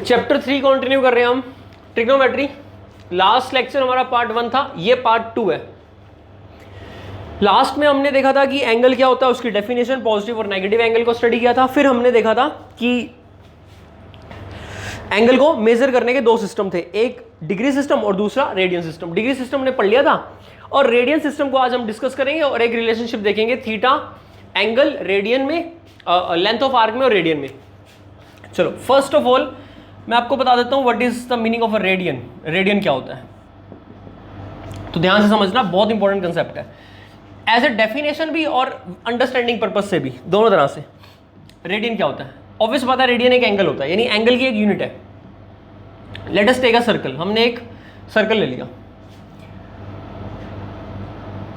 Chapter 3 continue कर रहे हैं हम, ट्रिग्नोमेट्री। लास्ट लेक्चर हमारा पार्ट 1 था, ये पार्ट 2 है। लास्ट में हमने देखा था कि एंगल क्या होता है, उसकी डेफिनेशन, पॉजिटिव और नेगेटिव एंगल को स्टडी किया था। फिर हमने देखा था कि एंगल को मेजर करने के दो सिस्टम थे, एक डिग्री सिस्टम और दूसरा रेडियन सिस्टम। डिग्री सिस्टम हमने पढ़ लिया था और रेडियन सिस्टम को आज हम डिस्कस करेंगे और एक रिलेशनशिप देखेंगे थीटा एंगल रेडियन में, लेंथ ऑफ आर्क में और रेडियन में। चलो फर्स्ट ऑफ ऑल मैं आपको बता देता हूं what is the meaning of a radian. Radian क्या होता है तो ध्यान से समझना, बहुत इंपॉर्टेंट कंसेप्ट है एज ए डेफिनेशन भी और अंडरस्टैंडिंग पर्पज से भी, दोनों तरह से। रेडियन क्या होता है? ऑब्वियस बात है, रेडियन एक एंगल होता है, यानी एंगल की एक यूनिट है। Let us take a circle. हमने एक सर्कल ले लिया,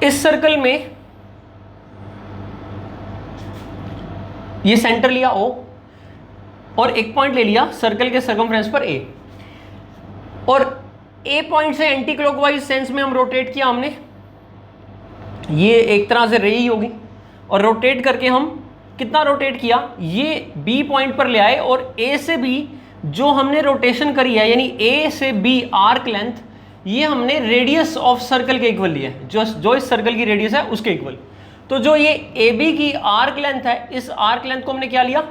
इस सर्कल में ये सेंटर लिया O और एक पॉइंट ले लिया सर्कल के सर्कमफ्रेंस पर A, और A पॉइंट से एंटी क्लॉकवाइज सेंस में हम रोटेट किया हमने, ये एक तरह से रही होगी, और रोटेट करके हम कितना रोटेट किया, ये B पॉइंट पर ले आए और A से B जो हमने रोटेशन करी है, यानी A से B आर्क लेंथ, ये हमने रेडियस ऑफ सर्कल के इक्वल लिया है, जो इस सर्कल की रेडियस है उसके इक्वल। तो जो ये AB की आर्क लेंथ है, इस आर्क लेंथ को हमने क्या लिया,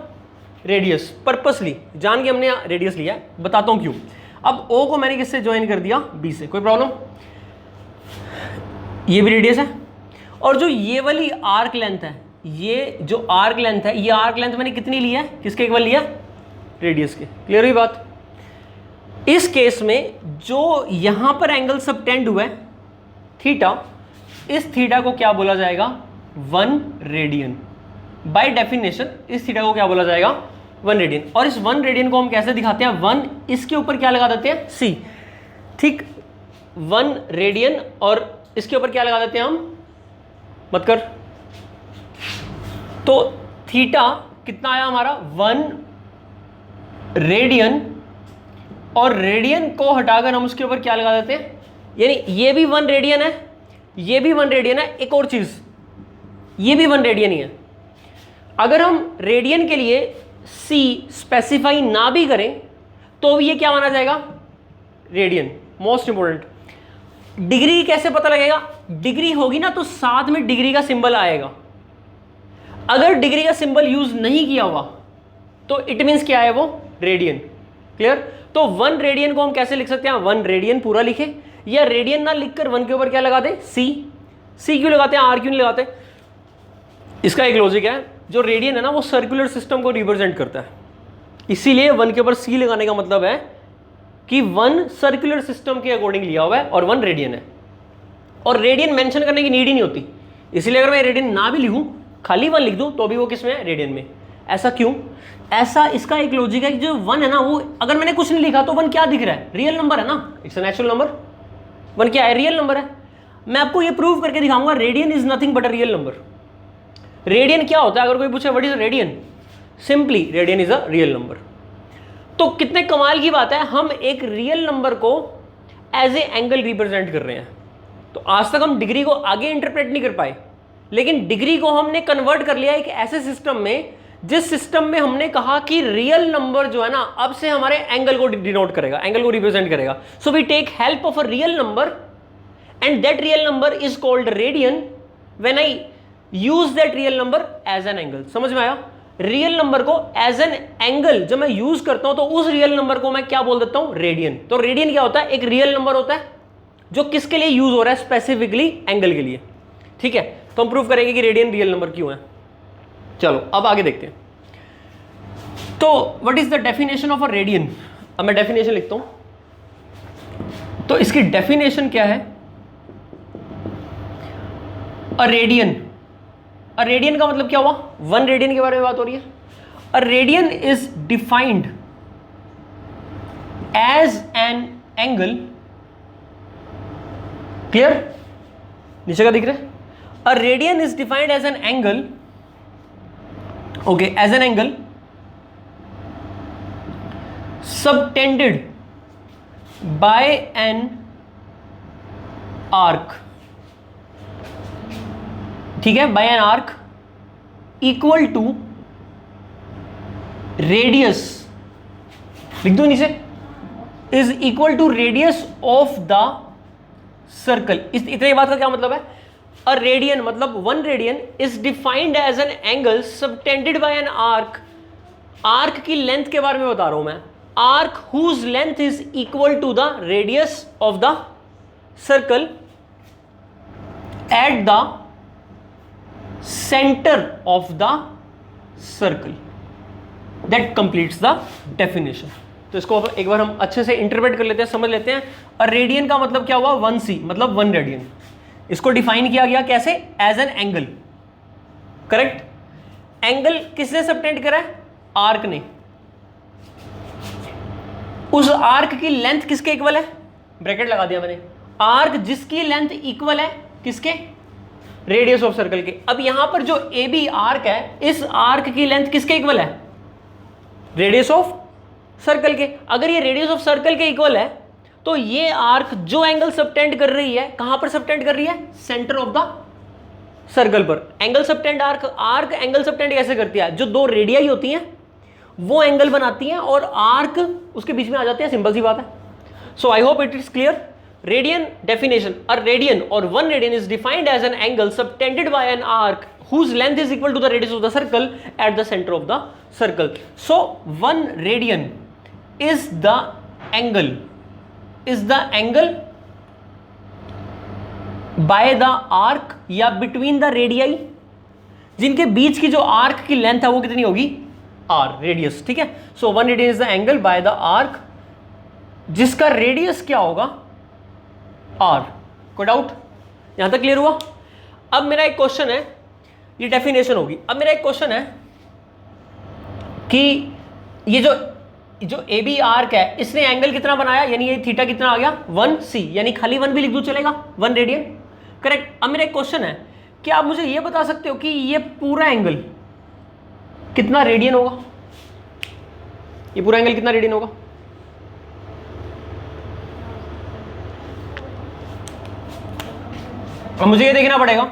रेडियस, पर्पसली जान के हमने रेडियस लिया है, बताता हूं क्यों। अब O को मैंने किससे ज्वाइन कर दिया, B से, कोई प्रॉब्लम? ये भी रेडियस है, और जो ये वाली आर्क लेंथ है, ये जो आर्क लेंथ है, ये आर्क लेंथ मैंने कितनी ली है, किसके इक्वल लिया, रेडियस के। क्लियर हुई बात? इस केस में जो यहां पर एंगल सबटेंड हुआ है थीटा, इस थीटा को क्या बोला जाएगा, 1 रेडियन। बाय डेफिनेशन इस थीटा को क्या बोला जाएगा, 1 रेडियन। और इस 1 रेडियन को हम कैसे दिखाते हैं, 1 इसके ऊपर क्या लगा देते हैं, C, ठीक, 1 रेडियन, और इसके ऊपर क्या लगा देते हैं हम, मत कर। तो थीटा कितना आया हमारा, 1 रेडियन, और रेडियन को हटाकर हम उसके ऊपर क्या लगा देते हैं, यानी ये भी 1 रेडियन है, ये भी 1 रेडियन है। एक और चीज, ये भी 1 रेडियन ही है। अगर हम रेडियन के लिए C स्पेसिफाई ना भी करें तो ये क्या माना जाएगा, रेडियन। मोस्ट इंपॉर्टेंट, डिग्री कैसे पता लगेगा, डिग्री होगी ना तो साथ में डिग्री का सिंबल आएगा। अगर डिग्री का सिंबल यूज नहीं किया हुआ तो इट मींस क्या है, वो रेडियन। क्लियर? तो 1 रेडियन को हम कैसे लिख सकते हैं, 1 रेडियन पूरा लिखे, या रेडियन ना लिखकर 1 के ऊपर क्या लगा दे, C क्यों लगाते हैं, R क्यों नहीं लगाते? इसका एक लॉजिक है, जो रेडियन है ना वो सर्कुलर सिस्टम को रिप्रेजेंट करता है, इसीलिए 1 के ऊपर C लगाने का मतलब है कि 1 सर्कुलर सिस्टम के अकॉर्डिंग लिया हुआ है और 1 रेडियन है। और रेडियन मेंशन करने की नीड ही नहीं होती, इसीलिए अगर मैं रेडियन ना भी लिखूं, खाली 1 लिख दूं, तो भी वो किस में है, रेडियन में। ऐसा क्यों? ऐसा इसका एक लॉजिक है कि जो 1 है ना, वो अगर मैंने कुछ नहीं लिखा तो 1 क्या दिख रहा है, रियल नंबर है ना, इट्स अ नेचुरल नंबर। 1 क्या है, रियल नंबर है। मैं आपको ये प्रूव करके दिखाऊंगा, radian is nothing but a real number. Radian क्या होता है, अगर कोई पूछे what is radian, simply radian is a real number. तो कितने कमाल की बात है, हम एक रियल नंबर को एज ए एंगल रिप्रेजेंट कर रहे हैं। तो आज तक हम डिग्री को आगे इंटरप्रेट नहीं कर पाए, लेकिन डिग्री को हमने कन्वर्ट कर लिया एक ऐसे सिस्टम में, जिस सिस्टम में हमने कहा कि रियल नंबर जो है ना, अब से हमारे एंगल को डिनोट करेगा, एंगल को रिप्रेजेंट करेगा। So we take help of a real number and that real number is called radian when I use that real number as an angle. समझ में आया? रियल नंबर को एज एन एंगल जब मैं use करता हूं तो उस रियल नंबर को मैं क्या बोल देता हूं, रेडियन। तो रेडियन क्या होता है, एक रियल नंबर होता है जो किसके लिए यूज हो रहा है, स्पेसिफिकली एंगल के लिए। ठीक है, तो हम प्रूव करेंगे कि रेडियन रियल नंबर क्यों है। चलो अब आगे देखते हैं। तो what is the definition of a radian. अब मैं डेफिनेशन लिखता हूं, तो इसकी डेफिनेशन क्या है, अ रेडियन। अ रेडियन का मतलब क्या हुआ, 1 रेडियन के बारे में बात हो रही है। A radian is defined as an angle, clear, नीचे का दिख रहा है, a radian is defined as an angle, okay, as an angle subtended by an arc, ठीक है, by an arc equal to radius लिख दो नीचे, is equal to radius of the circle. इतने बात का क्या मतलब है? अ रेडियन मतलब 1 radian is defined as an angle subtended by an arc. Arc की लेंथ के बारे में बता रहा हूं मैं। Arc whose length is equal to the radius of the circle at the centre of the circle, that completes the definition. तो इसको एक बार हम अच्छे से इंटरप्रेट कर लेते हैं, समझ लेते हैं। और रेडियन का मतलब क्या हुआ? 1c मतलब 1 रेडियन। इसको डिफाइन किया गया कैसे? As an angle. Correct. Angle किसने सबटेंड करा है? आर्क ने। उस आर्क की लेंथ किसके इक्वल है? ब्रैकेट लगा दिया मैंने। आर्क जिसकी लेंथ इक्वल है किसके? रेडियस ऑफ सर्कल के। अब यहां पर जो ए बी आर्क है, इस आर्क की लेंथ किसके इक्वल है? रेडियस ऑफ सर्कल के। अगर ये रेडियस ऑफ सर्कल के इक्वल है तो ये आर्क जो एंगल सबटेंड कर रही है, कहां पर सबटेंड कर रही है? सेंटर ऑफ द सर्कल पर। Angle subtend arc angle subtend कैसे करती है? जो दो रेडियाई होती हैं वो एंगल बनाती हैं और आर्क उसके बीच में आ जाते हैं। सिंपल सी बात है। So I hope it is clear. Radian definition, a radian और 1 radian is defined as an angle subtended by an arc whose length is equal to the radius of the circle at the center of the circle. So 1 radian is the angle by the arc या between the radii, जिनके बीच की जो arc की length है वो कितनी होगी? r, radius. ठीक है। सो 1 radian is the angle by the arc जिसका रेडियस क्या होगा? r। कोई डाउट? यहां तक क्लियर हुआ? अब मेरा एक क्वेश्चन है, ये डेफिनेशन होगी। अब मेरा एक क्वेश्चन है कि ये जो ए बी आर्क है इसने एंगल कितना बनाया, यानी ये थीटा कितना आ गया? 1c, यानी खाली 1 भी लिख दूं चलेगा, 1 रेडियन। करेक्ट। अब मेरा एक क्वेश्चन है कि आप मुझे ये बता सकते हो कि ये पूरा एंगल कितना रेडियन होगा? ये पूरा एंगल कितना रेडियन होगा? अब मुझे ये देखना पड़ेगा।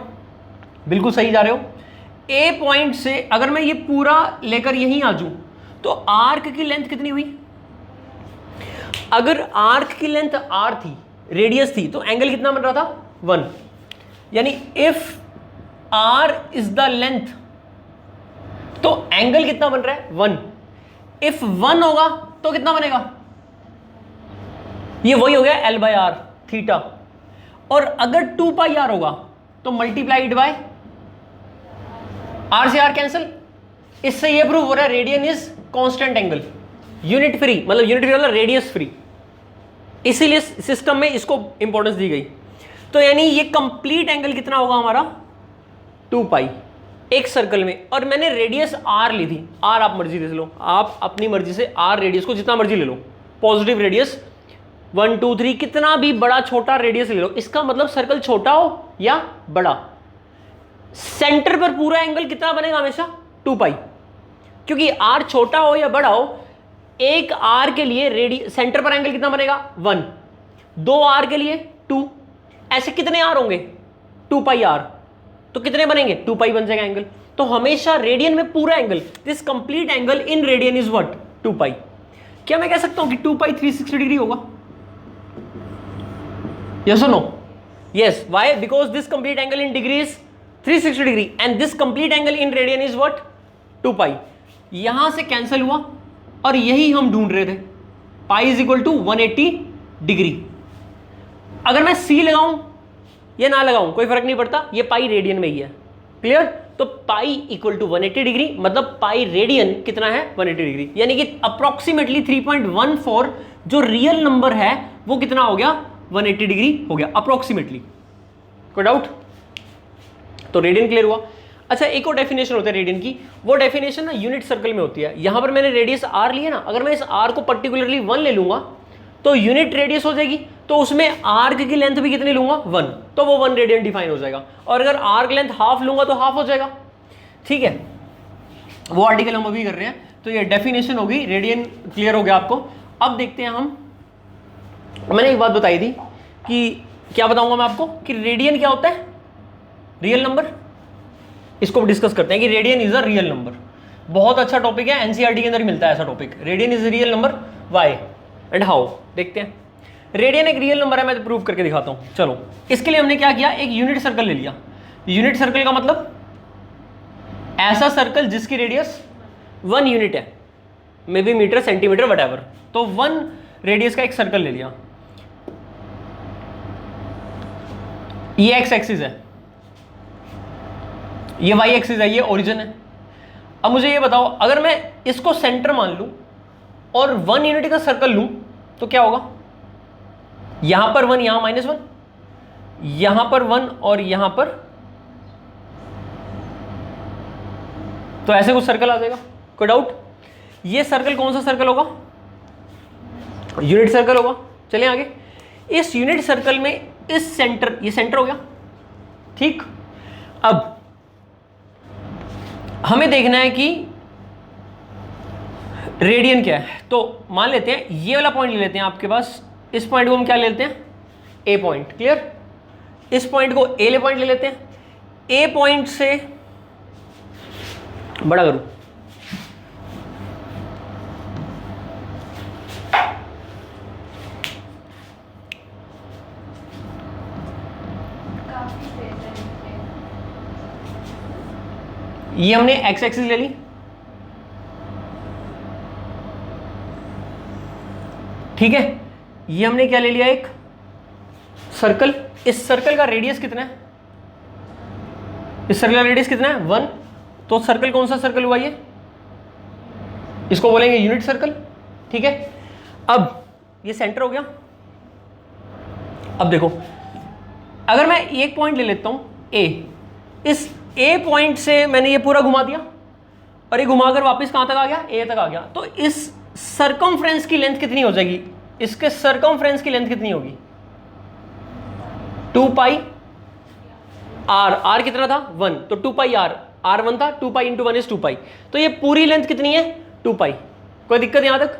बिल्कुल सही जा रहे हो। ए पॉइंट से अगर मैं ये पूरा लेकर यहीं आ जाऊं तो आर्क की लेंथ कितनी हुई? अगर आर्क की लेंथ r थी, रेडियस थी, तो एंगल कितना बन रहा था? 1। यानी if r is the length तो एंगल कितना बन रहा है? 1। इफ 1 होगा तो कितना बनेगा? ये वही हो गया l बाय r, थीटा। और अगर 2 पाई r होगा तो मल्टीप्लाइड बाय r से r कैंसिल। इससे ये प्रूव हो रहा है radian is constant angle, unit free, मतलब रेडियस फ्री। इसीलिए सिस्टम में इसको इंपॉर्टेंस दी गई। तो यानी ये कंप्लीट एंगल कितना होगा हमारा? 2 पाई एक सर्कल में। और मैंने रेडियस r ली थी। r आप मर्जी ले लो, आप अपनी मर्जी से r रेडियस को जितना मर्जी ले लो। पॉजिटिव रेडियस 1 2 3 कितना भी बड़ा छोटा रेडियस ले लो। इसका मतलब सर्कल छोटा हो या बड़ा, सेंटर पर पूरा एंगल कितना बनेगा? हमेशा 2 पाई। क्योंकि r छोटा हो या बड़ा हो, एक r के लिए सेंटर पर एंगल कितना बनेगा? 1। 2 r के लिए 2। ऐसे कितने r होंगे? 2 पाई r। तो कितने बनेंगे? 2 पाई बन जाएगा एंगल। तो हमेशा रेडियन में पूरा angle, this complete angle in radian is what? 2 pi. क्या मैं कह सकता हूं कि 2 पाई 360 डिग्री होगा? यस और no? Yes. Why? Because this complete angle in degree is 360 degree and this complete angle in radian is what? 2 pi. यहां से कैंसिल हुआ और यही हम ढूंढ रहे थे। Pi is equal to 180 degree. अगर मैं सी लगाऊं या ना लगाऊं कोई फर्क नहीं पड़ता, ये पाई रेडियन में ही है। क्लियर? तो पाई इक्वल टू 180 डिग्री, मतलब पाई रेडियन कितना है? 180 डिग्री। यानी कि अप्रोक्सीमेटली 3.14 जो रियल नंबर है वो कितना हो गया? 180 डिग्री हो गया अप्रोक्सीमेटली। कोई डाउट? तो रेडियन क्लियर हुआ। अच्छा, एक और डेफिनेशन होता है रेडियन की। वो डेफिनेशन ना यूनिट सर्कल में होती है। यहां पर मैंने रेडियस r लिया ना, अगर मैं इस r को पर्टिकुलरली 1 ले लूंगा तो यूनिट रेडियस हो जाएगी। तो उसमें आर्क की लेंथ भी कितनी लूंगा? 1। तो वो 1 रेडियन डिफाइन हो जाएगा। और अगर आर्क लेंथ हाफ लूंगा तो हाफ हो जाएगा। ठीक है, वो आर्टिकल हम अभी कर रहे हैं। तो ये डेफिनेशन होगी, रेडियन क्लियर हो गया आपको। अब देखते हैं हम, मैंने एक बात बताई थी कि क्या बताऊंगा मैं आपको कि रेडियन क्या होता है? Real number. इसको डिस्कस करते हैं कि radian is a real number. बहुत अच्छा टॉपिक है, एनसीईआरटी के अंदर ही मिलता है ऐसा topic. Radian is real number, why and how. देखते हैं, रेडियन एक रियल नंबर है, मैं प्रूव करके दिखाता हूं। चलो, इसके लिए हमने क्या किया, एक यूनिट सर्कल ले लिया। यूनिट सर्कल का मतलब ऐसा सर्कल जिसकी रेडियस 1 यूनिट है, may be metre, centimetre, whatever. तो 1 रेडियस का एक सर्कल ले लिया। ये एक्स एक्सिस है, ये वाई एक्सिस है, ये ओरिजिन है। अब मुझे ये बताओ, अगर मैं इसको सेंटर मान लूं और 1 यूनिट का सर्कल लूं तो क्या होगा? यहां पर 1, यहां -1, यहां पर 1 और यहां पर, तो ऐसे कुछ सर्कल आ जाएगा। कोई डाउट? ये सर्कल कौन सा सर्कल होगा? यूनिट सर्कल होगा। चलिए आगे। इस यूनिट सर्कल में इस सेंटर, ये सेंटर हो गया, ठीक। अब हमें देखना है कि रेडियन क्या है। तो मान लेते हैं ये वाला पॉइंट ले लेते हैं आपके पास। इस पॉइंट को हम क्या ले लेते हैं? ए पॉइंट। क्लियर? इस पॉइंट को ए पॉइंट ले लेते हैं। ए पॉइंट से बड़ा करूं, ये हमने एक्स एक्सिस ले ली, ठीक है। ये हमने क्या ले लिया? एक सर्कल। इस सर्कल का रेडियस कितना है? इस सर्कल का रेडियस कितना है? 1। तो सर्कल कौन सा सर्कल हुआ ये? इसको बोलेंगे यूनिट सर्कल, ठीक है। अब ये सेंटर हो गया। अब देखो, अगर मैं एक पॉइंट ले लेता हूं ए, इस ए पॉइंट से मैंने ये पूरा घुमा दिया और ये घुमाकर वापस कहां तक आ गया? ए तक आ गया। तो इस सर्कमफ्रेंस की लेंथ कितनी हो जाएगी? इसके सर्कमफ्रेंस की लेंथ कितनी होगी? 2 पाई आर। आर कितना था? 1। तो 2 पाई आर, आर 1 था, 2 पाई इंटू 1 इज 2 पाई। तो ये पूरी लेंथ कितनी है? 2 पाई। कोई दिक्कत यहां तक?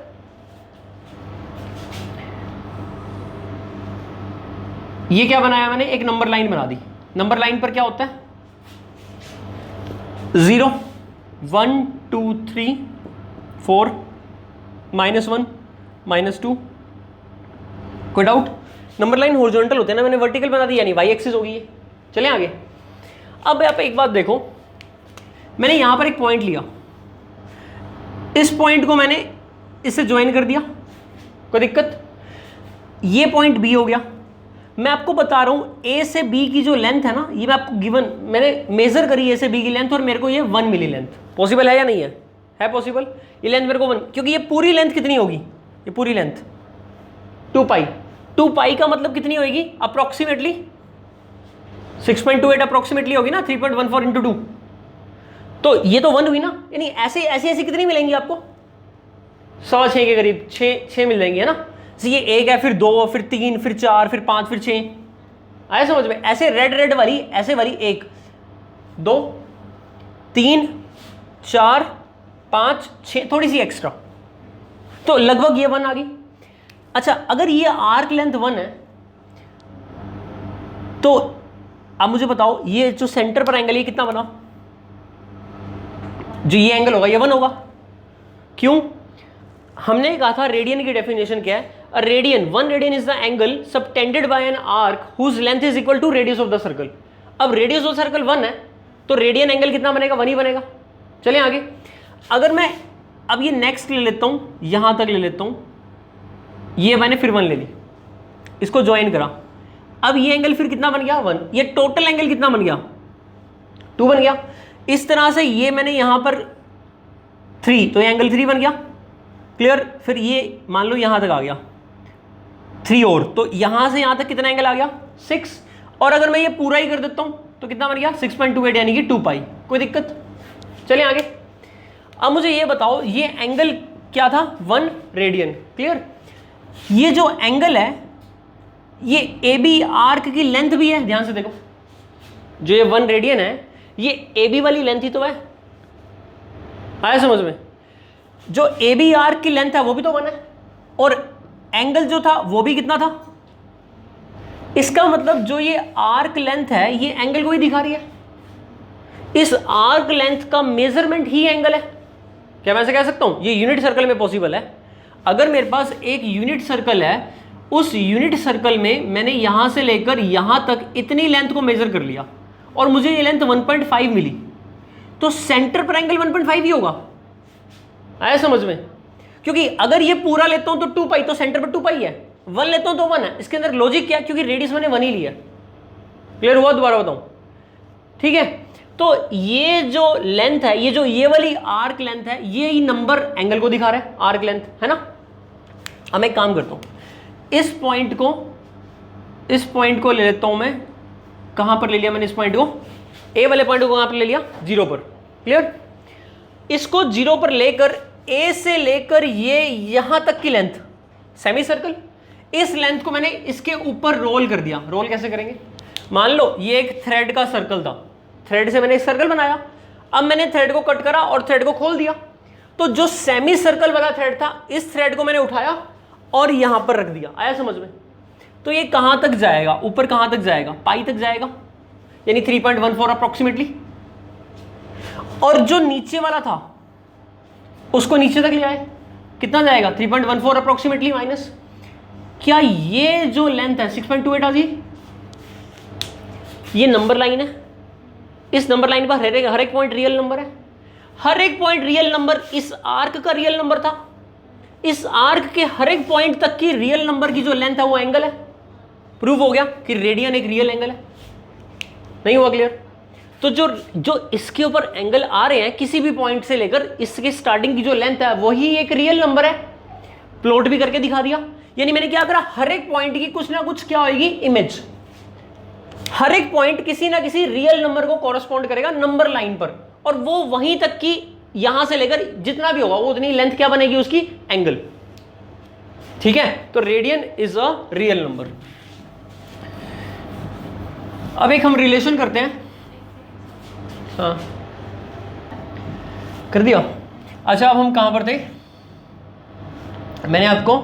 ये क्या बनाया मैंने? एक नंबर लाइन बना दी। नंबर लाइन पर क्या होता है? 0, 1, 2, 3, 4, -1, -2। कोई डाउट? नंबर लाइन हॉरिजॉन्टल होते हैं ना, मैंने वर्टिकल बना दी, यानी वाई एक्सिस होगी ये। चलें आगे। अब आप एक बात देखो, मैंने यहां पर एक पॉइंट लिया, इस पॉइंट को मैंने इससे ज्वाइन कर दिया। कोई दिक्कत? ये पॉइंट बी हो गया। मैं आपको बता रहा हूं ए से बी की जो लेंथ है ना, ये मैं आपको गिवन, मैंने मेजर करी ए से बी की लेंथ और मेरे को ये 1 मिली लेंथ। पॉसिबल है या नहीं है? है पॉसिबल। ये लेंथ मेरे को 1, क्योंकि ये पूरी लेंथ कितनी होगी? ये पूरी लेंथ 2 पाई। 2 पाई का मतलब कितनी होगी? अप्रोक्सीमेटली 6.28 अप्रोक्सीमेटली होगी ना, 3.14 इंटू 2। तो ये तो 1 हुई ना, यानी ऐसे ऐसे कितनी मिलेंगी आपको? 6.25 के करीब, 6 मिल जाएंगी, है ना। ये 1 है, फिर 2, फिर 3, फिर 4, फिर 5, फिर 6। आया समझ में? ऐसे रेड वाली, ऐसे वाली 1, 2, 3, 4, 5, 6, थोड़ी सी एक्स्ट्रा, तो लगभग ये 1 आ गई। अच्छा, अगर ये आर्क लेंथ 1 है तो अब मुझे बताओ, ये जो सेंटर पर एंगल, ये कितना बना? जो ये एंगल होगा ये 1 होगा। क्यों? हमने कहा था रेडियन की डेफिनेशन क्या है? A radian, 1 radian is the angle subtended by an arc whose length is equal to radius of the circle. अब रेडियस ऑफ सर्कल 1 है, तो रेडियन एंगल कितना बनेगा? 1 ही बनेगा। चलें आगे। अगर मैं अब ये नेक्स्ट ले लेता हूं, यहां तक ले लेता हूं, ये मैंने फिर 1 ले ली, इसको ज्वाइन करा। अब ये एंगल फिर कितना बन गया? 1। ये टोटल एंगल कितना बन गया? 2 बन गया। इस तरह से ये मैंने यहां पर 3, तो ये एंगल 3 बन गया। क्लियर? फिर ये मान लो यहां तक आ गया 3 और, तो यहां से यहां तक कितना एंगल आ गया? 6। और अगर मैं ये पूरा ही कर देता हूं तो कितना बन गया? 6.28 यानी कि 2 पाई। कोई दिक्कत? चलें आगे। अब मुझे ये बताओ, ये एंगल क्या था? 1 रेडियन। क्लियर? ये जो एंगल है, ये ए बी आर्क की लेंथ भी है। ध्यान से देखो, जो ये 1 रेडियन है, ये ए बी वाली लेंथ ही तो है। आया समझ में? जो ए बी आर्क की लेंथ है वो भी तो 1 है, और एंगल जो था वो भी कितना था? इसका मतलब जो ये आर्क लेंथ है, ये एंगल को ही दिखा रही है। इस आर्क लेंथ का मेजरमेंट ही एंगल है। क्या मैं ऐसे कह सकता हूं? ये यूनिट सर्कल में पॉसिबल है। अगर मेरे पास एक यूनिट सर्कल है, उस यूनिट सर्कल में मैंने यहां से लेकर यहां तक इतनी लेंथ को मेजर कर लिया और मुझे ये लेंथ 1.5 मिली, तो सेंटर पर एंगल 1.5 ही होगा। आया समझ में? क्योंकि अगर ये पूरा लेता हूं तो 2 पाई, तो सेंटर पर 2 पाई है, 1 लेता हूं तो 1 है। इसके अंदर लॉजिक क्या है? क्योंकि रेडियस मैंने 1 ही लिया। क्लियर हुआ? दोबारा बताऊं, ठीक है? तो ये जो लेंथ है, ये वाली आर्क लेंथ है, ये ही नंबर एंगल को दिखा रहा है, आर्क लेंथ, है ना? अब मैं एक काम करता हूं, इस पॉइंट को ले लेता हूं मैं। कहां पर ले लिया मैंने इस पॉइंट को? ए वाले पॉइंट को कहां पर ले लिया? 0 पर। क्लियर? इसको 0 पर लेकर ए से लेकर ये यहां तक की लेंथ, सेमी सर्कल, इस लेंथ को मैंने इसके ऊपर रोल कर दिया। रोल कैसे करेंगे? मान लो ये एक थ्रेड का सर्कल था, थ्रेड से मैंने एक सर्कल बनाया, अब मैंने थ्रेड को कट करा और थ्रेड को खोल दिया, तो जो सेमी सर्कल वाला थ्रेड था, इस थ्रेड को मैंने उठाया और यहां पर रख दिया। आया समझ में? तो ये कहां तक जाएगा? ऊपर कहां तक जाएगा? पाई तक जाएगा, यानी 3.14 अप्रोक्सीमेटली। और जो नीचे वाला था उसको नीचे तक ले आए, कितना जाएगा? 3.14 अप्रोक्सीमेटली माइनस, क्या ये जो लेंथ है 6.28 आ जी? ये नंबर लाइन है, इस नंबर लाइन पर हर एक पॉइंट रियल नंबर है, हर एक पॉइंट रियल नंबर इस आर्क का रियल नंबर था। इस आर्क के हर एक पॉइंट तक की रियल नंबर की जो लेंथ है वो एंगल है। प्रूव हो गया कि रेडियन एक रियल एंगल है। नहीं हुआ क्लियर? तो जो इसके ऊपर एंगल आ रहे हैं किसी भी पॉइंट से लेकर इसके स्टार्टिंग की जो लेंथ है वही एक रियल नंबर है। प्लॉट भी करके दिखा दिया। यानी मैंने क्या करा, हर एक पॉइंट की कुछ ना कुछ क्या होगी, इमेज। हर एक पॉइंट किसी ना किसी रियल नंबर को कॉरेस्पॉन्ड करेगा नंबर लाइन पर, और वो वहीं तक की यहां से लेकर जितना भी होगा वो उतनी लेंथ क्या बनेगी उसकी, एंगल। ठीक है? तो radian is a real number. अब एक हम रिलेशन करते हैं। हाँ कर दिया। अच्छा अब हम कहां पर थे? मैंने आपको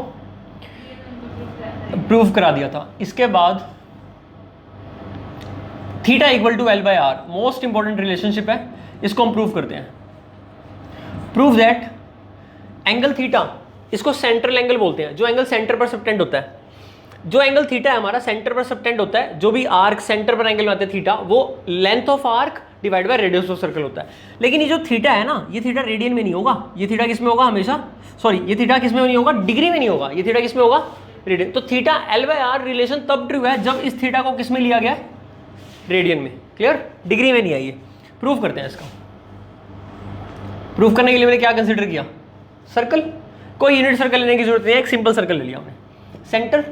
प्रूव करा दिया था। इसके बाद theta equal to L by R most important relationship है, इसको हम प्रूव करते हैं। प्रूव दैट एंगल थीटा, इसको सेंट्रल एंगल बोलते हैं, जो एंगल सेंटर पर सबटेंड होता है। जो एंगल थीटा है हमारा सेंटर पर सबटेंड होता है, जो भी आर्क सेंटर पर एंगल बनाते हैं थीटा, वो length of arc divide by radius of circle होता है। लेकिन ये जो थीटा है ना, ये थीटा रेडियन में नहीं होगा, ये थीटा किस में होगा हमेशा, सॉरी ये थीटा किस में नहीं होगा, डिग्री में नहीं होगा, ये थीटा किस में होगा, रेडियन। तो theta L by R relation तब ट्रू है जब इस थीटा को किस में लिया गया है, रेडियन में। क्लियर? डिग्री में नहीं आई है। प्रूव करते हैं इसका। प्रूव करने के लिए मैंने क्या कंसीडर किया, सर्कल। कोई यूनिट सर्कल लेने की जरूरत नहीं है, एक सिंपल सर्कल ले लिया हमने। सेंटर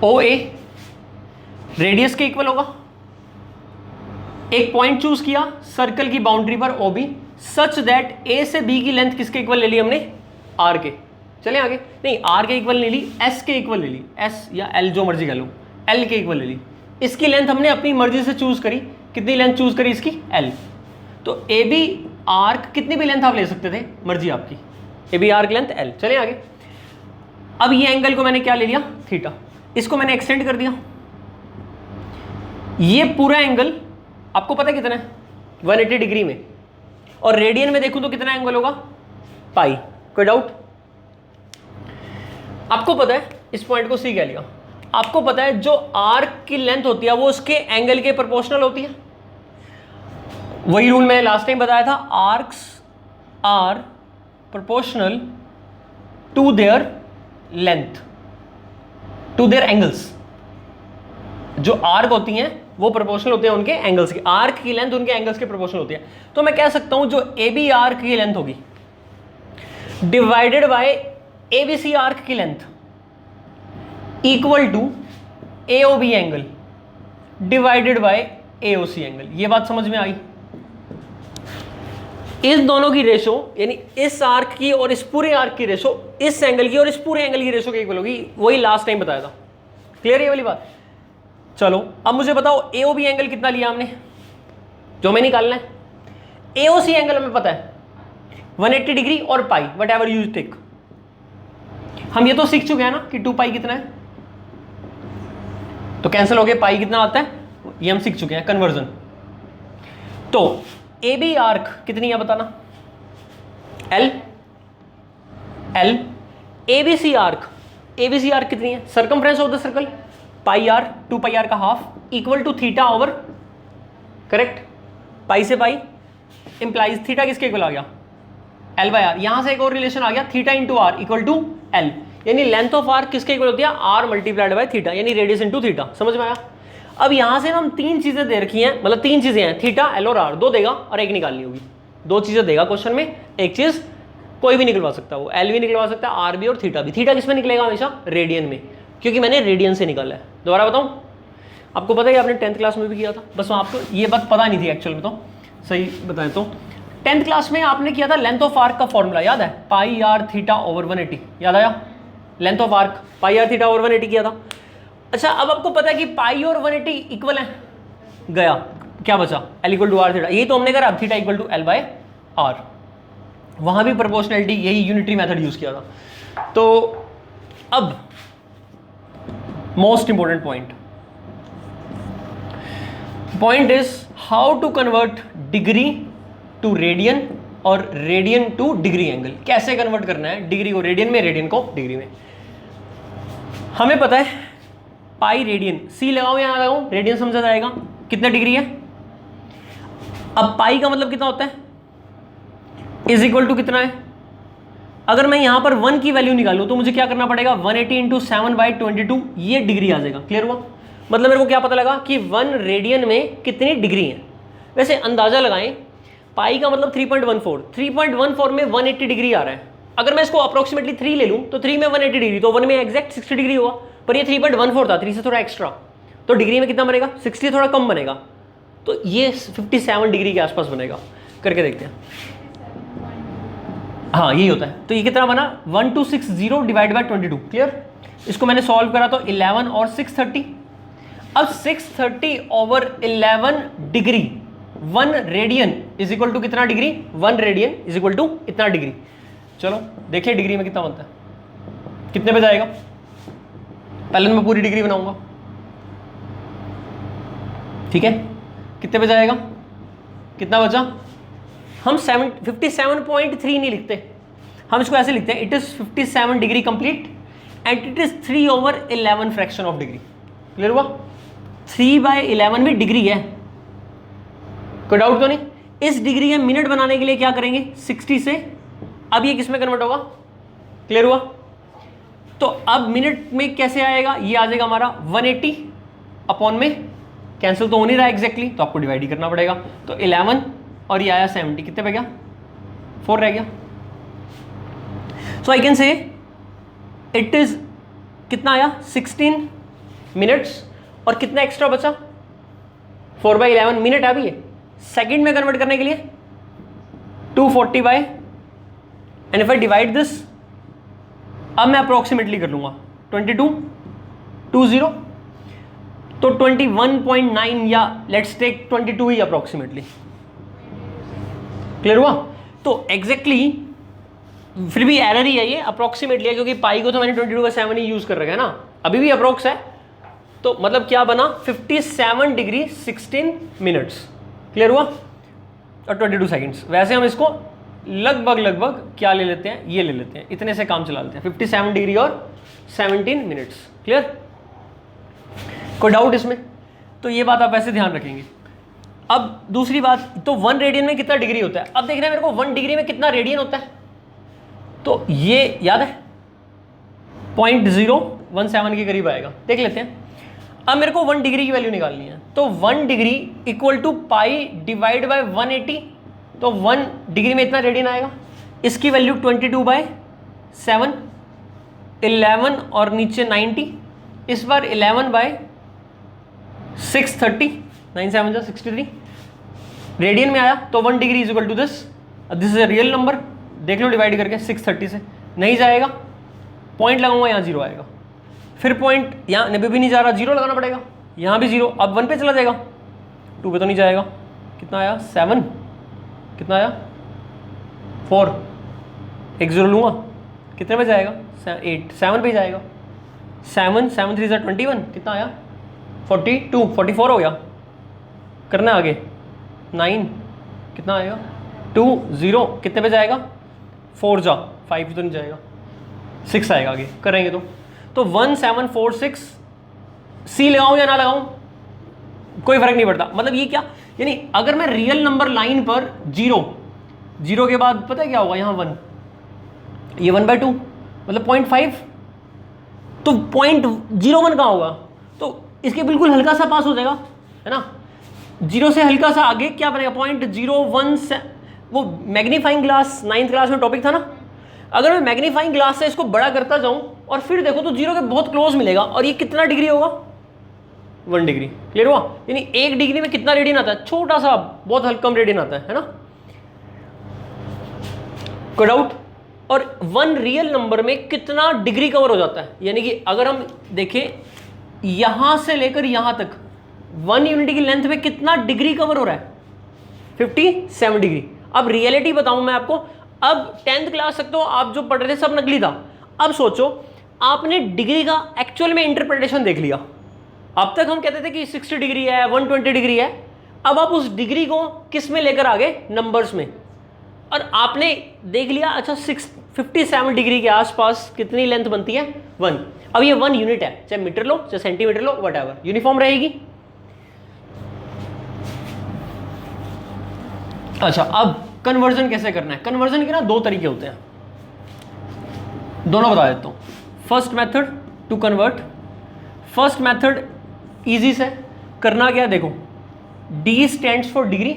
ओ ए रेडियस के इक्वल होगा। एक पॉइंट चूज किया सर्कल की बाउंड्री पर ओ बी, सच दैट ए से बी की लेंथ किसके इक्वल ले ली हमने, आर के। चले आगे, नहीं आर के इक्वल ले ली, एस के इक्वल ले ली, एस या एल जो मर्जी कह लो, एल के इक्वल ले ली। इसकी लेंथ हमने अपनी मर्जी से चूज करी, कितनी लेंथ चूज करी इसकी, एल। तो ए बी आर्क कितनी भी लेंथ आप ले सकते थे, मर्जी आपकी, A B arc length L. चले आगे। अब ये एंगल को मैंने क्या ले लिया, थीटा, इसको मैंने एक्सटेंड कर दिया। ये पूरा एंगल आपको पता है कितना है, 180 डिग्री में, और रेडियन में देखूं तो कितना एंगल होगा, पाई। कोई डाउट? आपको पता है, इस पॉइंट को सी कह लिया। आपको पता है जो आर्क की लेंथ होती है वो उसके एंगल के प्रोपोर्शनल होती है। वही रूल मैंने लास्ट टाइम बताया था, arcs are proportional to their length, to their angles. जो आर्क होती हैं वो प्रोपोर्शनल होते हैं उनके एंगल्स के, आर्क की लेंथ उनके एंगल्स के प्रोपोर्शनल होती है। तो मैं कह सकता हूं जो ए बी आर्क की लेंथ होगी divided by A B C arc की length equal to A O B angle divided by A O C angle. ये बात समझ में आई? इस दोनों की रेशो, यानी इस आर्क की और इस पूरे आर्क की रेशो इस एंगल की और इस पूरे एंगल की रेशो के इक्वल होगी। वही लास्ट टाइम बताया था। क्लियर है ये वाली बात? चलो अब मुझे बताओ ए ओ बी एंगल कितना लिया हमने, जो हमें निकालना है। ए ओ सी एंगल हमें पता है 180 डिग्री और पाई, वट एवर यू टेक। हम ये तो सीख चुके हैं ना कि 2 पाई कितना है, तो कैंसिल हो गया, पाई कितना आता है ये हम सीख चुके हैं, कन्वर्जन। तो ए बी आर्क कितनी है बताना, l l. A B C arc कितनी है, circumference of the circle pi r, 2 pi r का half equal to theta over, correct, pi से पाई इंप्लाइज थीटा किसके इक्वल आ गया, एल बाय आर। यहां से एक और रिलेशन आ गया, theta into R equal to L, यानी लेंथ ऑफ आर्क किसके इक्वल होती है, आर मल्टीप्लाइड बाय थीटा, यानी रेडियस इंटू थीटा। समझ में आया। अब यहां से हम 3 चीजें दे रखी हैं, मतलब 3 चीजें हैं, थीटा एल और आर, 2 देगा और एक निकालनी होगी। 2 चीजें देगा क्वेश्चन में, एक चीज कोई भी निकलवा सकता है, वो एल भी निकलवा सकता है, आर भी और थीटा भी। थीटा किस में निकलेगा हमेशा, रेडियन में, क्योंकि मैंने रेडियन से निकाला है। दोबारा बताऊं, आपको पता है आपने 10th क्लास में भी किया था, बस आपको ये बात पता नहीं थी एक्चुअल में, तो सही बताएं तो 10th क्लास में आपने किया था लेंथ ऑफ आर्क का फॉर्मूला, याद है, पाई आर थीटा ओवर 180, याद आया, length of arc pi R theta over 180 किया था। अच्छा, अब आपको पता है कि पाई और 180 इक्वल है, गया क्या बचा, L equal to R theta, यही तो हमने करा, theta equal to L by R. वहां भी प्रोपोर्शनलिटी, यही यूनिटरी मेथड यूज किया था। तो अब most important point is how to convert degree to radian और रेडियन टू डिग्री एंगल। कैसे कन्वर्ट करना है डिग्री को रेडियन में, रेडियन को डिग्री में। हमें पता है पाई रेडियन, सी लगाऊं या ना लगाऊं, रेडियन समझा जाएगा कितना डिग्री है। अब पाई का मतलब कितना होता है, इज इक्वल टू कितना है, अगर मैं यहां पर 1 की वैल्यू निकालूं तो मुझे क्या करना पड़ेगा, 180 इंटू 7/22, ये डिग्री आ जाएगा। क्लियर हुआ, मतलब मेरे को क्या पता लगा कि 1 रेडियन में कितनी डिग्री है। वैसे अंदाजा लगाएं, पाई का मतलब 3.14 में 180 डिग्री आ रहा है। अगर मैं इसको अप्रोक्सीमेटली 3 ले लूं तो 3 में 180 डिग्री, तो 1 में एग्जैक्ट 60 डिग्री हुआ, पर ये 3.14 था, 3 से थोड़ा एक्स्ट्रा, तो डिग्री में कितना बनेगा, 60 थोड़ा कम बनेगा, तो ये 57 डिग्री के आसपास बनेगा। करके देखते हैं, हाँ यही होता है। तो ये कितना बना, 1260 डिवाइड बाय 22। क्लियर, इसको मैंने सॉल्व करा तो 11 और 630। अब 630 over 11 degree, 1 radian is equal to कितना degree, 1 radian is equal to इतना डिग्री। चलो देखिए डिग्री में कितना बनता है, कितने पे जाएगा। पहले मैं पूरी डिग्री बनाऊंगा, ठीक है, कितने पे जाएगा, कितना बचा। हम 57.3 नहीं लिखते, हम इसको ऐसे लिखते हैं, it is 57 degree complete and it is 3 over 11 fraction of degree. Clear हुआ, 3/11 भी डिग्री है, कोई डाउट तो नहीं। इस डिग्री के मिनट बनाने के लिए क्या करेंगे, 60 से, अब ये किस में कन्वर्ट होगा, क्लियर हुआ। तो अब मिनट में कैसे आएगा, ये आ जाएगा हमारा 180 अपॉन में, कैंसिल तो हो नहीं रहा एग्जैक्टली, तो आपको डिवाइड ही करना पड़ेगा। तो 11 और ये आया 70, कितने पे गया, 4 रह गया। So I can say it is कितना आया, 16 मिनट्स, और कितना एक्स्ट्रा बचा, 4/11 मिनट। अभी ये सेकंड में कन्वर्ट करने के लिए 240 by, and if I divide this, अब मैं अप्रोक्सीमेटली कर लूंगा 2220, तो 21.9 या लेट्स टेक 22 ही अप्रोक्सीमेटली। क्लियर हुआ, तो एग्जैक्टली फिर भी एरर ही है, ये अप्रोक्सीमेटली है, क्योंकि पाई को तो मैंने 22/7 ही यूज कर रखा है ना, अभी भी अप्रोक्स है। तो मतलब क्या बना, 57 डिग्री 16 मिनट्स। क्लियर हुआ, और 22 सेकंड्स। वैसे हम इसको लगभग क्या ले लेते हैं, ये ले लेते हैं, इतने से काम चला लेते हैं, 57 डिग्री और 17 मिनट्स। क्लियर, कोई डाउट इसमें, तो ये बात आप ऐसे ध्यान रखेंगे। अब दूसरी बात, तो 1 रेडियन में कितना डिग्री होता है। अब देखना है मेरे को 1 डिग्री में कितना रेडियन होता है, तो ये याद है 0.017 के करीब आएगा, देख लेते हैं। अब मेरे को 1 डिग्री की वैल्यू निकालनी है, तो 1 degree equal to pi divide by 180, तो 1 डिग्री में इतना रेडियन आएगा। इसकी वैल्यू 22/7, 11 और नीचे 90, इस बार 11/630, 9 7 63 रेडियन में आया। तो 1 degree is equal to this, this is a real number, देख लो डिवाइड करके 630 से, नहीं जाएगा, पॉइंट लगाऊंगा यहाँ 0 आएगा, फिर पॉइंट यहाँ 90 भी नहीं जा रहा, 0 लगाना पड़ेगा, यहाँ भी 0, अब 1 पे चला जाएगा, 2 पे तो नहीं जाएगा। कितना आया, 7, कितना आया 4, एक 0 लूँगा, कितने पे जाएगा, 8, 7 पे जाएगा, 7 7 3 21, कितना आया 42, 44 हो गया। करना आगे 9 कितना आएगा 2 0 कितने पे जाएगा 4 जा 5 तो नहीं जाएगा 6 आएगा आगे करेंगे तो 1746 सी लगाऊं या ना लगाऊं कोई फर्क नहीं पड़ता। मतलब ये क्या यानी अगर मैं रियल नंबर लाइन पर 0 के बाद पता है क्या होगा यहाँ 1 ये 1/2 मतलब 0.5 तो 0.01 कहाँ होगा तो इसके बिल्कुल हल्का सा पास हो जाएगा है ना 0 से हल्का सा आगे क्या बनेगा 0.01 से वो मैग्नीफाइंग ग्लास 9th क्लास में टॉपिक था ना अगर मैं मैग्नीफाइंग ग्लास से इसको बड़ा करता जाऊं और फिर देखो तो 0 के बहुत क्लोज मिलेगा और ये कितना डिग्री होगा 1 डिग्री क्लियर हुआ यानी 1 डिग्री में कितना रेडियन आता है छोटा सा बहुत कम रेडियन आता है ना कोई डाउट और 1 रियल नंबर में कितना डिग्री कवर हो जाता है यानी कि अगर हम देखें यहां से लेकर यहां तक 1 यूनिट की लेंथ में कितना डिग्री कवर हो रहा है 57 डिग्री। अब रियलिटी बताऊं मैं आपको अब 10th क्लास तक तो आप जो पढ़ रहे थे सब नकली था अब सोचो आपने डिग्री का एक्चुअल में इंटरप्रिटेशन देख लिया अब तक हम कहते थे कि 60 डिग्री है 120 डिग्री है अब आप उस डिग्री को किस में लेकर आ गए नंबर्स में और आपने देख लिया अच्छा 57 डिग्री के आसपास कितनी लेंथ बनती है 1 अब ये 1 यूनिट है चाहे मीटर लो चाहे सेंटीमीटर लो व्हाटएवर यूनिफॉर्म रहेगी। अच्छा अब कन्वर्जन कैसे करना है कन्वर्जन के ना 2 तरीके होते हैं दोनों बता देता हूं first method to convert first method easy से करना क्या देखो D stands for degree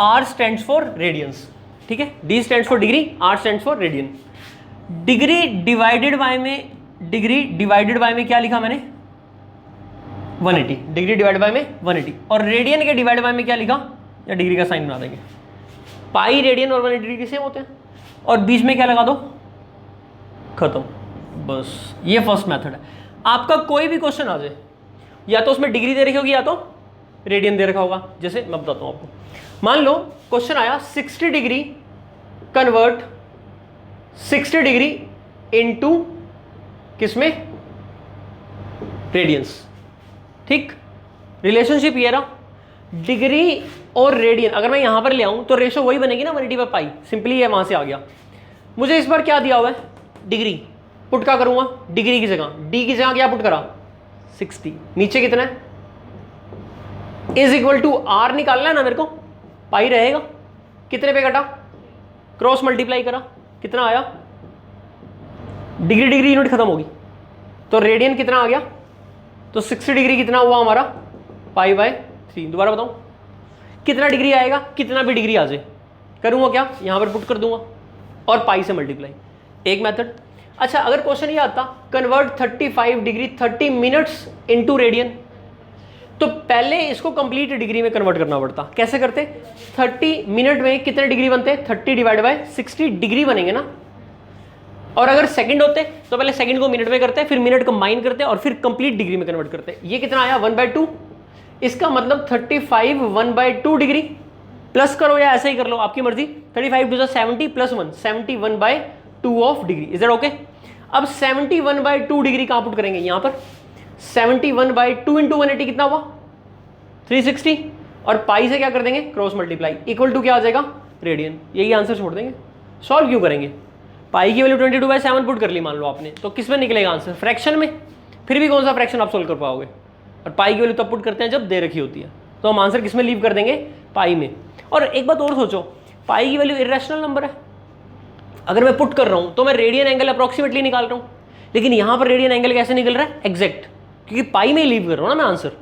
R stands for radians ठीक है D stands for degree R stands for radian degree divided by में क्या लिखा मैंने 180 डिग्री डिवाइडेड बाय में 180 और रेडियन के डिवाइड बाय में क्या लिखा या डिग्री का साइन बना देंगे पाई रेडियन और 180 डिग्री सेम होते हैं और बीच में क्या लगा दो खत्म बस ये फर्स्ट मेथड है। आपका कोई भी क्वेश्चन आ जाए या तो उसमें डिग्री दे रखी होगी या तो रेडियन दे रखा होगा जैसे मैं बताता हूं आपको मान लो क्वेश्चन आया 60 डिग्री कन्वर्ट 60 डिग्री इनटू किसमें रेडियंस ठीक रिलेशनशिप ये रहा डिग्री और रेडियन अगर मैं यहां पर ले आऊं तो रेशो वही बनेगी ना 180/पाई सिंपली ये वहां से आ गया मुझे इस बार क्या दिया हुआ है डिग्री पुट क्या करूंगा डिग्री की जगह डी की जगह क्या पुट करा 60 नीचे कितना है इज इक्वल टू आर निकालना है ना मेरे को पाई रहेगा कितने पे कटा क्रॉस मल्टीप्लाई करा कितना आया डिग्री डिग्री यूनिट खत्म होगी तो रेडियन कितना आ गया तो 60 डिग्री कितना हुआ हमारा पाई/3 दोबारा बताऊं कितना डिग्री आएगा कितना भी डिग्री आ जाए करूंगा क्या यहां पर पुट कर दूंगा और पाई से मल्टीप्लाई एक मेथड। अच्छा अगर क्वेश्चन ये आता convert 35 degree 30 minutes into radian तो पहले इसको कंप्लीट डिग्री में कन्वर्ट करना पड़ता कैसे करते 30 मिनट में कितने डिग्री बनते 30 डिवाइड बाय 60 डिग्री बनेंगे ना और अगर सेकंड होते तो पहले सेकंड को मिनट में करते फिर मिनट कंबाइन करते और फिर कंप्लीट डिग्री में कन्वर्ट करते ये कितना आया 1/2 इसका मतलब 35 1/2 डिग्री प्लस करो या ऐसा ही कर लो आपकी मर्जी 35 टू 70 प्लस 1 71/2 of degree is that okay. अब 71/2 डिग्री कहां पुट करेंगे यहां पर 71/2 इंटू 180 कितना हुआ 360 और पाई से क्या कर देंगे क्रॉस मल्टीप्लाई इक्वल टू क्या आ जाएगा रेडियन यही आंसर छोड़ देंगे सॉल्व क्यों करेंगे पाई की वैल्यू 22/7 पुट कर ली मान लो आपने तो किस में निकलेगा आंसर फ्रैक्शन में फिर भी कौन सा फ्रैक्शन आप सोल्व कर पाओगे और पाई की वैल्यू तब पुट करते हैं जब दे रखी होती है तो हम आंसर किस में लीव कर देंगे पाई में। और एक बात और सोचो पाई की वैल्यू इरेशनल नंबर है अगर मैं पुट कर रहा हूं तो मैं रेडियन एंगल अप्रोक्सीमेटली निकाल रहा हूं लेकिन यहां पर रेडियन एंगल कैसे निकल रहा है एग्जैक्ट क्योंकि पाई में लीव कर रहा हूं ना मैं आंसर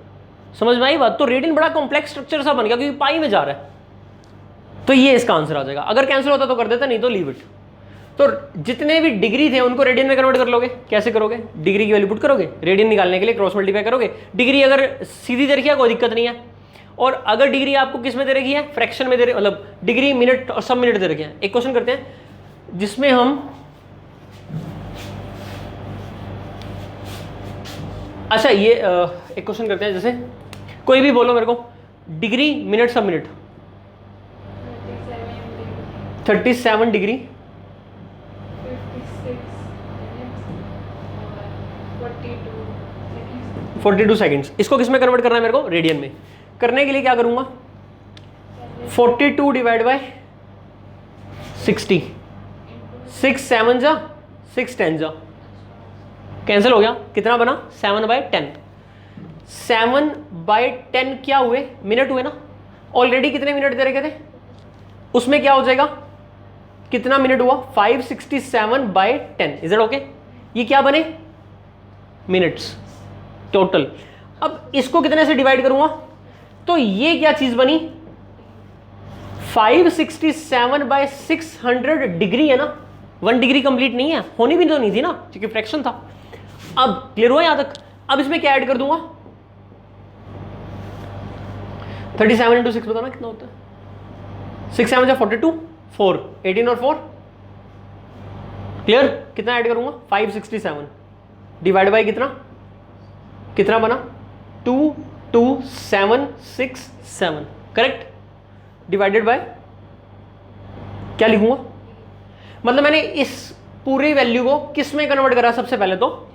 समझ में आई बात तो रेडियन बड़ा कॉम्प्लेक्स स्ट्रक्चर सा बन गया क्योंकि पाई में जा रहा है तो ये इसका आंसर आ जाएगा अगर कैंसिल होता तो कर देता नहीं तो लीव इट। तो जितने भी डिग्री थे उनको रेडियन में कन्वर्ट कर लोगे कैसे करोगे डिग्री की वैल्यू पुट करोगे रेडियन निकालने के लिए क्रॉस मल्टीप्लाई करोगे डिग्री अगर सीधी दे रखी है कोई दिक्कत नहीं है और अगर डिग्री आपको किस में दे रखी है फ्रैक्शन में दे मतलब डिग्री मिनट और सब मिनट दे रखे हैं एक क्वेश्चन करते हैं जिसमें हम अच्छा ये एक क्वेश्चन करते हैं जैसे कोई भी बोलो मेरे को डिग्री मिनट सब मिनट 37 डिग्री 42 सेकेंड्स इसको किस में कन्वर्ट करना है मेरे को रेडियन में करने के लिए क्या करूंगा 42 डिवाइड बाय 60, 6 7 जा 6 10 जा, कैंसिल हो गया, कितना बना 7/10। 7/10 क्या हुए, मिनट हुए ना, ऑलरेडी कितने मिनट दे रखे थे, उसमें क्या हो जाएगा, कितना मिनट हुआ 567/10, इज इट ओके। ये क्या बने मिनट्स टोटल। अब इसको कितने से डिवाइड करूंगा, तो ये क्या चीज बनी 567/600 डिग्री है ना, 1 डिग्री कंप्लीट नहीं है, होनी भी तो नहीं थी ना क्योंकि फ्रैक्शन था। अब क्लियर हुआ यहां तक। अब इसमें क्या ऐड कर दूंगा, 37 × 6 बताना कितना होता है, 6 7 जा 42, 4 18 और 4 क्लियर, कितना ऐड करूंगा 567 डिवाइड बाय कितना, कितना बना 22767 करेक्ट, डिवाइडेड बाय क्या लिखूंगा, मतलब मैंने इस पूरी वैल्यू को किस में कन्वर्ट करा, सबसे पहले तो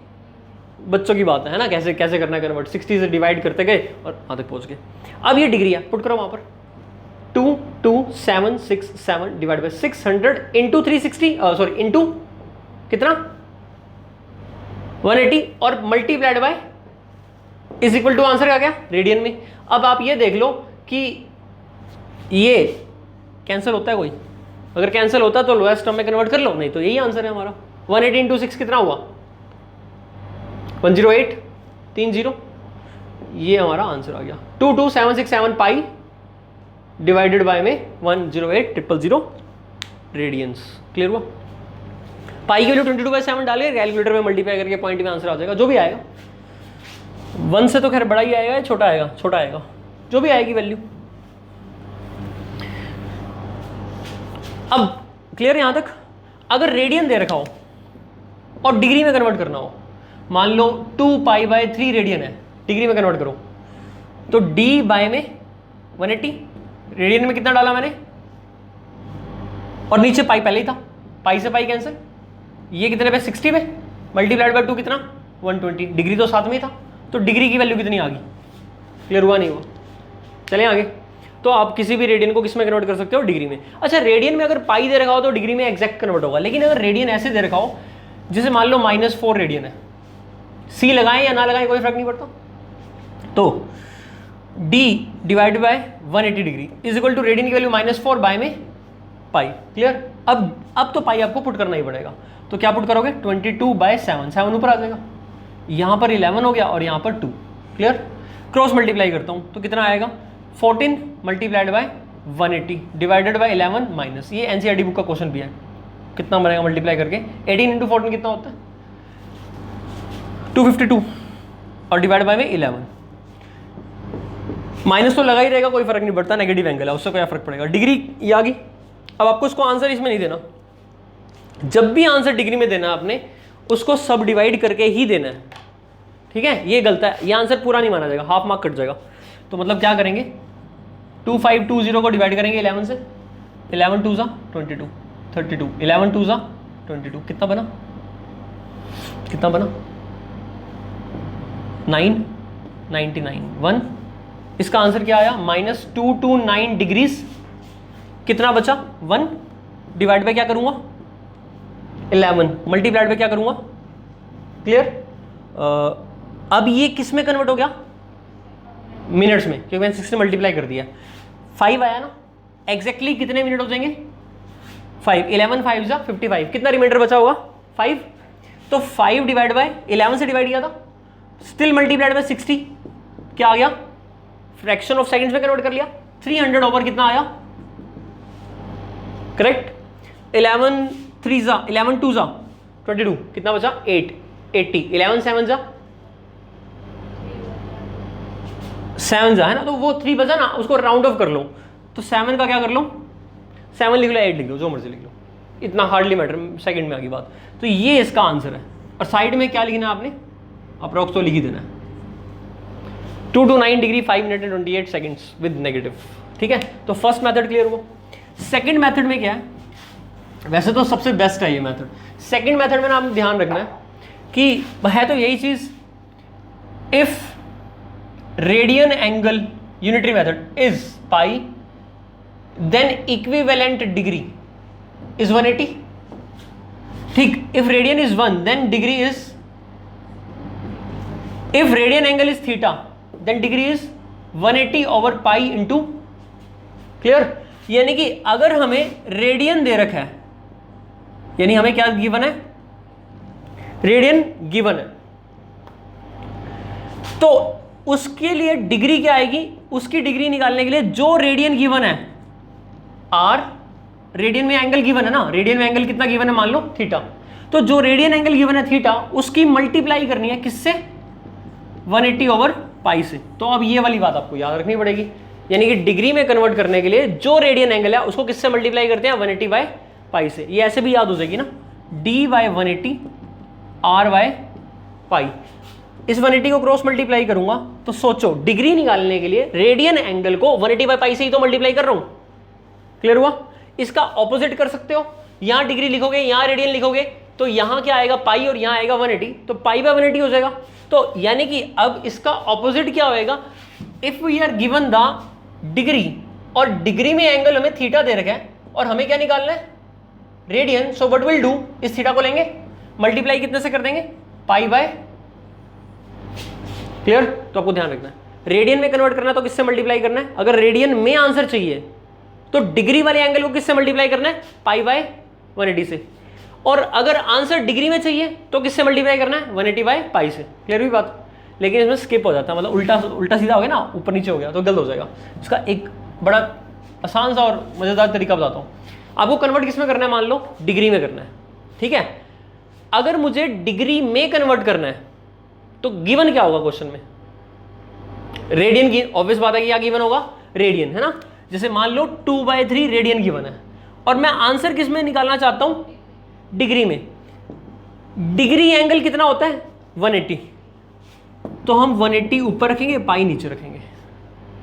बच्चों की बात है ना, कैसे कैसे करना कन्वर्ट, 60 से डिवाइड करते गए और वहां तक पहुंच गए। अब ये डिग्री है, पुट करो वहां पर 22767 divide by 600 into 360 sorry into कितना 180 और multiplied by is equal to answer आ गया रेडियन में। अब आप ये देख लो कि ये कैंसिल होता है कोई, अगर कैंसिल होता है तो लोएस्ट टर्म में कन्वर्ट कर लो, नहीं तो यही आंसर है हमारा। 180 इंटू 6 कितना हुआ 108 30, ये हमारा आंसर आ गया 22767 पाई डिवाइडेड बाय में 108,000 रेडियंस। क्लियर हुआ। पाई की वैल्यू 22/7 डाले, कैलकुलेटर में मल्टीप्लाई करके पॉइंट में आंसर आ जाएगा, जो भी आएगा 1 से तो खैर बड़ा ही आएगा, छोटा आएगा, छोटा आएगा, जो भी आएगी वैल्यू। अब क्लियर यहां तक। अगर रेडियन दे रखा हो और डिग्री में कन्वर्ट करना हो, मान लो 2π/3 रेडियन है, डिग्री में कन्वर्ट करो तो d बाय में 180, रेडियन में कितना डाला मैंने और नीचे पाई पहले ही था, पाई से पाई कैंसिल, ये कितने पे 60 पे मल्टीप्लाइड बाय 2 कितना 120, डिग्री तो साथ में ही था, तो डिग्री की वैल्यू कितनी आ गई, क्लियर हुआ नहीं हुआ। चलें आगे। तो आप किसी भी रेडियन को किस में कन्वर्ट कर सकते हो, डिग्री में। अच्छा रेडियन में अगर पाई दे रखा हो तो डिग्री में एग्जैक्ट कन्वर्ट होगा, लेकिन अगर रेडियन ऐसे दे रखा हो जैसे मान लो -4 रेडियन है, सी लगाएं या ना लगाएं कोई फर्क नहीं पड़ता, तो d divide by 180 degree is equal to radian की वैल्यू -4 बाय में पाई। क्लियर। अब तो पाई आपको पुट करना ही पड़ेगा, तो क्या पुट करोगे 22/7, 7 ऊपर आ जाएगा, यहां पर 11 हो गया और यहां पर 2। क्लियर। क्रॉस मल्टीप्लाई करता हूं तो कितना आएगा 14 multiplied by 180 divided by 11 minus, ये एनसीईआरटी बुक का क्वेश्चन भी है, कितना बनेगा मल्टीप्लाई करके 18 इंटू 14 कितना होता है 252 और डिवाइड बाय में 11, माइनस तो लगा ही रहेगा, कोई फर्क नहीं पड़ता, नेगेटिव एंगल है उससे क्या फर्क पड़ेगा, डिग्री ये आ गई। अब आपको इसको आंसर इसमें नहीं देना, जब भी आंसर डिग्री में देना है आपने उसको सब डिवाइड करके ही देना है, ठीक है। ये गलत है, ये आंसर पूरा नहीं माना जाएगा, हाफ मार्क कट जाएगा। तो मतलब क्या करेंगे 2520 को डिवाइड करेंगे 11 से, 11 2 जा 22 32, 11 2 जा 22, कितना बना 999 1, इसका आंसर क्या आया -229 डिग्रीज, कितना बचा 1 डिवाइड बाय क्या करूंगा 11 मल्टीप्लाइड बाय क्या करूंगा। क्लियर। अब ये किस में कन्वर्ट हो गया मिनट्स में, क्योंकि मैंने 6 से मल्टीप्लाई कर दिया, 5 आया ना, एग्जैक्टली कितने मिनट हो जाएंगे 5, 11 5 जा 55, कितना रिमाइंडर बचा होगा 5, तो 5 डिवाइड बाय 11 से डिवाइड किया था, स्टिल मल्टीप्लाइड बाय 60, क्या आ गया फ्रैक्शन ऑफ सेकंड्स में कन्वर्ट कर लिया, 300 ओवर कितना आया करेक्ट। 11 3 जा 11 2 जा 22, कितना बचा 8 80, 11 7 जा 7 जा है ना, तो वो 3 बचा ना, उसको राउंड ऑफ कर लो, तो 7 का क्या कर लो 7 लिख लो 8 लिख लो, जो मर्जी लिख लो, इतना हार्डली मैटर, सेकंड में आ गई बात। तो ये इसका आंसर है, और साइड में क्या लिखना है आपने अप्रॉक्स तो लिख ही देना है 229 degree 5 minute and 28 seconds with negative, ठीक है। तो फर्स्ट मेथड क्लियर हुआ। सेकंड मेथड में क्या है, वैसे तो सबसे बेस्ट है ये मेथड, सेकंड मेथड में ना आपने ध्यान रखना है कि है तो यही चीज, if radian angle unitary method is pi then equivalent degree is 180. ठीक, if radian is 1 then degree is, if radian angle is theta then degree is 180 over pi into. Clear? यानी कि अगर हमें रेडियन दे रखा है, यानी हमें क्या गिवन है, रेडियन गिवन है, तो उसके लिए डिग्री क्या आएगी, उसकी डिग्री निकालने के लिए जो रेडियन गिवन है आर, रेडियन में एंगल गिवन है ना, रेडियन में एंगल कितना गिवन है, मान लो थीटा, तो जो रेडियन एंगल गिवन है थीटा उसकी मल्टीप्लाई करनी है किससे, 180 ओवर पाई से. तो अब ये वाली बात आपको याद रखनी पड़ेगी, यानी कि डिग्री में कन्वर्ट करने के लिए जो रेडियन एंगल है उसको किससे मल्टीप्लाई करते हैं, 180 बाय पाई से. ये ऐसे भी याद हो जाएगी ना, d by 180 r by pi. इस 180 को क्रॉस मल्टीप्लाई करूंगा तो सोचो डिग्री निकालने के लिए रेडियन एंगल को 180 बाय पाई से ही तो मल्टीप्लाई कर रहा हूं. क्लियर हुआ? इसका ऑपोजिट कर सकते हो, यहां डिग्री लिखोगे यहां रेडियन लिखोगे तो यहां क्या आएगा पाई और यहां आएगा 180, तो पाई बाय 180 हो जाएगा. तो यानी कि अब इसका ऑपोजिट क्या होएगा, if we are given the degree और डिग्री में एंगल हमें थीटा दे रखा है और हमें क्या निकालना है, radian. So what will do, इस थीटा को लेंगे मल्टीप्लाई कितने से कर देंगे, पाई बाय. क्लियर? तो आपको ध्यान रखना है रेडियन में कन्वर्ट करना है तो किससे मल्टीप्लाई करना है, अगर रेडियन में आंसर चाहिए तो डिग्री वाले एंगल को किससे मल्टीप्लाई करना है, पाई बाय 180 से, और अगर आंसर डिग्री में चाहिए तो किससे मल्टीप्लाई करना है, 180 बाय पाई से. क्लियर हुई बात? लेकिन इसमें स्किप हो जाता है, मतलब उल्टा सीधा हो गया ना, ऊपर नीचे हो गया तो गलत हो जाएगा. इसका एक बड़ा आसान सा और मजेदार तरीका बताता हूँ. आपको कन्वर्ट किस में करना है, मान लो डिग्री में करना है. ठीक है, अगर मुझे डिग्री में कन्वर्ट करना है तो गिवन क्या होगा क्वेश्चन में, रेडियन की ऑब्वियस बात है कि क्या गिवन होगा, रेडियन, है ना. जैसे मान लो 2/3 रेडियन गिवन है और मैं आंसर किस में निकालना चाहता हूं, डिग्री में. डिग्री एंगल कितना होता है, 180, तो हम 180 ऊपर रखेंगे पाई नीचे रखेंगे.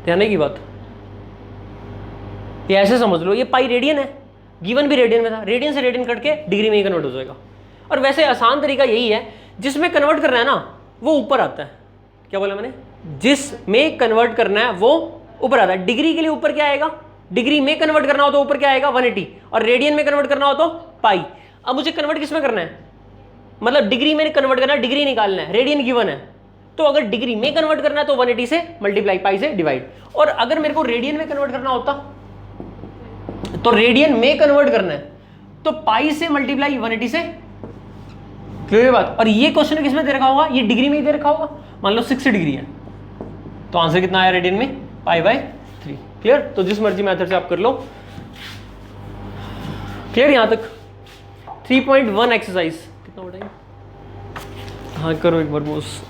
ध्यान की बात, ये ऐसे समझ लो, ये पाई रेडियन है, गिवन भी रेडियन में था, रेडियन से रेडियन कट के डिग्री में ही कन्वर्ट हो जाएगा. और वैसे आसान तरीका यही है, जिसमें कन्वर्ट करना है ना वो ऊपर आता है. क्या बोला मैंने, जिसमें कन्वर्ट करना है वो ऊपर आता है. डिग्री के लिए ऊपर क्या आएगा, डिग्री में कन्वर्ट करना हो तो ऊपर क्या आएगा, 180, और रेडियन में कन्वर्ट करना हो तो पाई. अब मुझे कन्वर्ट किस में करना है, मतलब डिग्री में कन्वर्ट करना है, डिग्री निकालना है, रेडियन गिवन है, तो अगर डिग्री में कन्वर्ट करना है तो 180 से मल्टीप्लाई पाई से डिवाइड. और अगर मेरे को रेडियन में कन्वर्ट करना होता तो रेडियन में कन्वर्ट करना है तो पाई से मल्टीप्लाई 180 से. क्लियर बात? और ये क्वेश्चन किस में दे रखा होगा, ये डिग्री में ही दे रखा होगा. मान लो 60 डिग्री है तो आंसर कितना आया रेडियन में, पाई बाय 3. क्लियर? तो जिस मर्जी मेथड से आप कर लो. क्लियर यहां तक? 3.1 एक्सरसाइज कितना बताइए, हाँ करो एक बार बॉस.